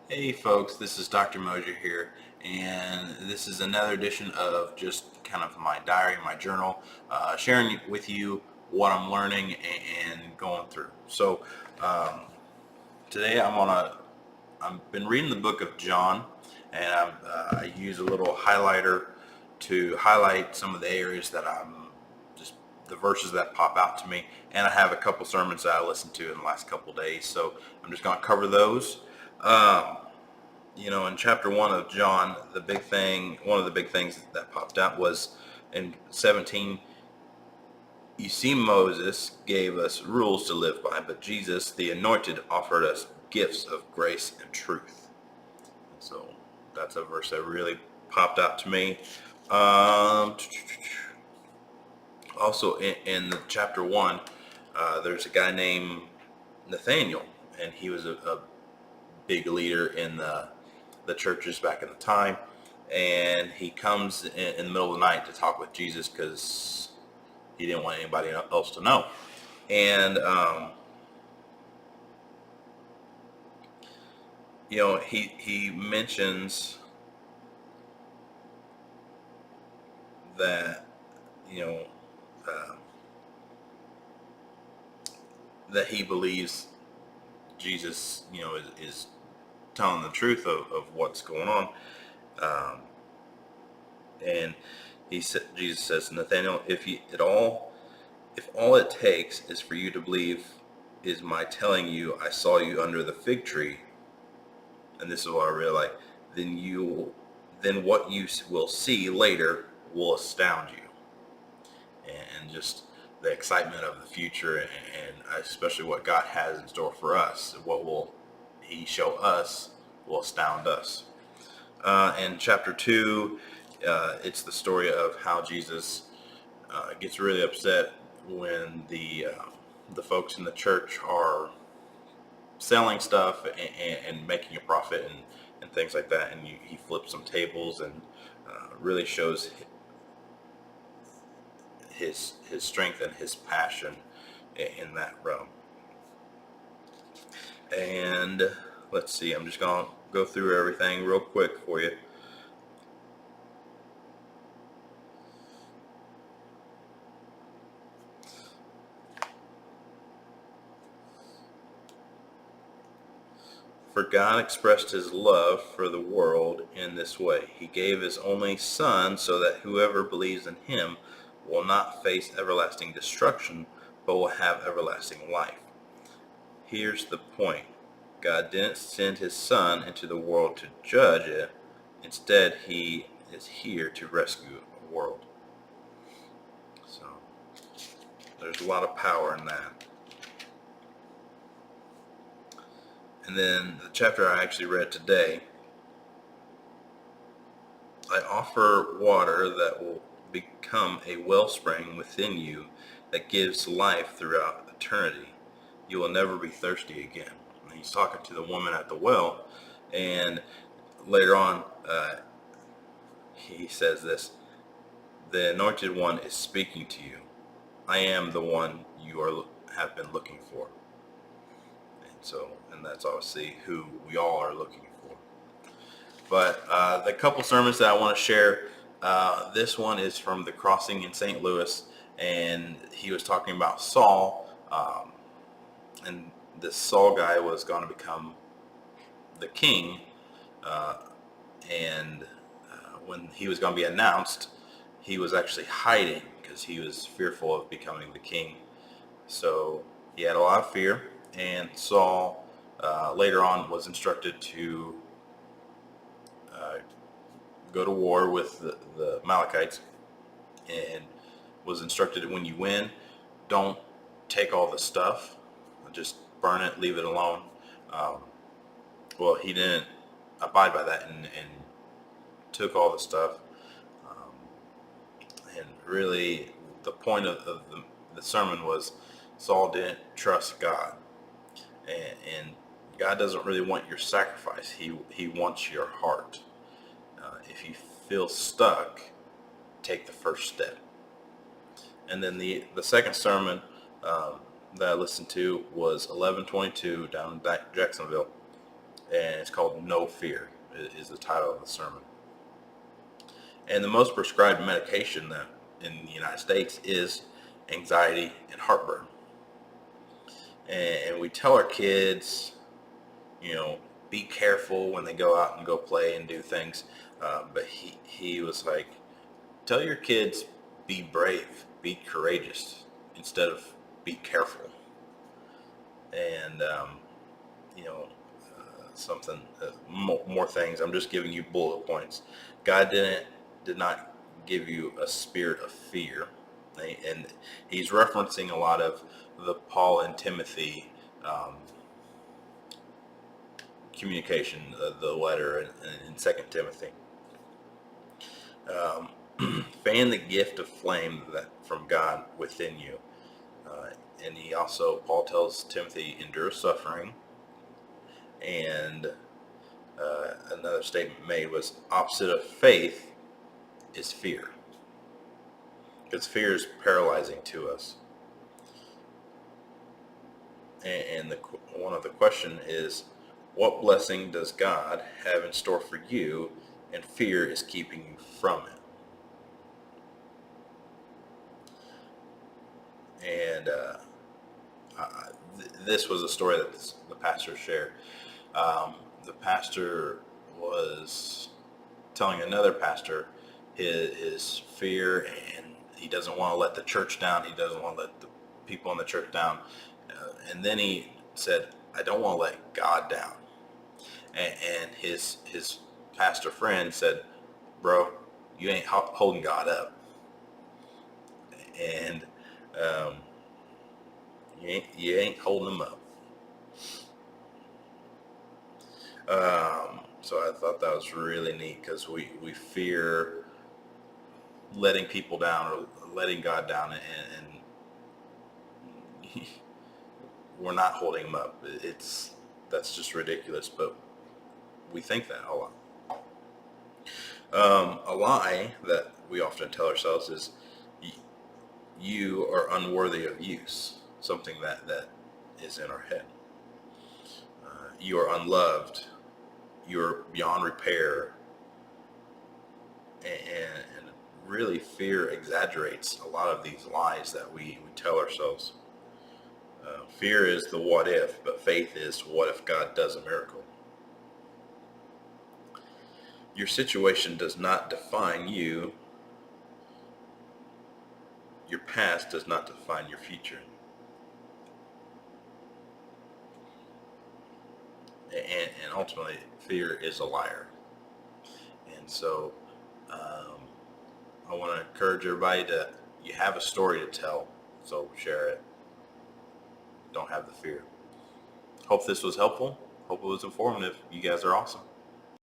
Hey folks, this is Dr. Moser here, and this is another edition of just kind of my diary, my journal, sharing with you what I'm learning and going through. So um, today I've been reading the book of John, and I use a little highlighter to highlight some of the areas that just the verses that pop out to me, and I have a couple sermons that I listened to in the last couple days, so I'm just going to cover those. Um, in chapter 1 of John, one of the big things that popped out was in 17, you see, Moses gave us rules to live by, but Jesus, the anointed, offered us gifts of grace and truth. So that's a verse that really popped out to me. Also in the chapter 1, there's a guy named Nathaniel, and he was a big leader in the churches back in the time, and he comes in the middle of the night to talk with Jesus because he didn't want anybody else to know. And he mentions that you know uh, that he believes Jesus is telling the truth of what's going on. um, and Jesus says, Nathaniel, if all it takes is for you to believe is my telling you I saw you under the fig tree, and this is what I really like, then what you will see later will astound you. And just the excitement of the future, and especially what God has in store for us, what will he show us will astound us. In chapter 2, it's the story of how Jesus gets really upset when the folks in the church are selling stuff and making a profit and things like that, and he flips some tables and really shows his strength and his passion in that realm. And let's see, I'm just gonna go through everything real quick for you. For God expressed his love for the world in this way. He gave his only Son so that whoever believes in him will not face everlasting destruction, but will have everlasting life. Here's the point. God didn't send his Son into the world to judge it. Instead, he is here to rescue a world. So there's a lot of power in that. And then the chapter I actually read today, I offer water that will become a wellspring within you that gives life throughout eternity. You will never be thirsty again. And he's talking to the woman at the well, and later on, he says this, the anointed one is speaking to you. I am the one you have been looking for. And that's obviously who we all are looking for. But the couple sermons that I want to share, this one is from the crossing in St. Louis, and he was talking about Saul, and this Saul guy was going to become the king, and when he was going to be announced, he was actually hiding because he was fearful of becoming the king. So he had a lot of fear, and Saul later on was instructed to go to war with the Amalekites, and was instructed, when you win, don't take all the stuff, just burn it, leave it alone. Well, he didn't abide by that and took all the stuff. And really, the point of the sermon was Saul didn't trust God. And God doesn't really want your sacrifice. He wants your heart. If you feel stuck, take the first step. And then the second sermon that I listened to was 11/22 down in Jacksonville. and it's called No Fear, is the title of the sermon. And the most prescribed medication that in the United States is anxiety and heartburn. And we tell our kids, be careful when they go out and go play and do things. But he was like, tell your kids, be brave, be courageous, instead of be careful. And, something, more things. I'm just giving you bullet points. God did not give you a spirit of fear. And he's referencing a lot of the Paul and Timothy communication, the letter in 2 Timothy. Fan the gift of flame from God within you. And Paul tells Timothy, endure suffering. And another statement made was, opposite of faith is fear. Because fear is paralyzing to us. And one of the question is, what blessing does God have in store for you, and fear is keeping you from it? And this was a story that the pastor shared. The pastor was telling another pastor his fear, and he doesn't want to let the church down. He doesn't want to let the people in the church down. And then he said, I don't want to let God down. And his pastor friend said, bro, you ain't holding God up. And you ain't holding him up. So I thought that was really neat, because we fear letting people down or letting God down, and we're not holding him up. That's just ridiculous, but we think that a lot. A lie that we often tell ourselves is, you are unworthy of use, something that is in our head. You are unloved. You're beyond repair. And really, fear exaggerates a lot of these lies that we tell ourselves. Fear is the what if, but faith is what if God does a miracle. Your situation does not define you. Your past does not define your future. And ultimately, fear is a liar. And so I want to encourage everybody you have a story to tell, so share it. Don't have the fear. Hope this was helpful. Hope it was informative. You guys are awesome.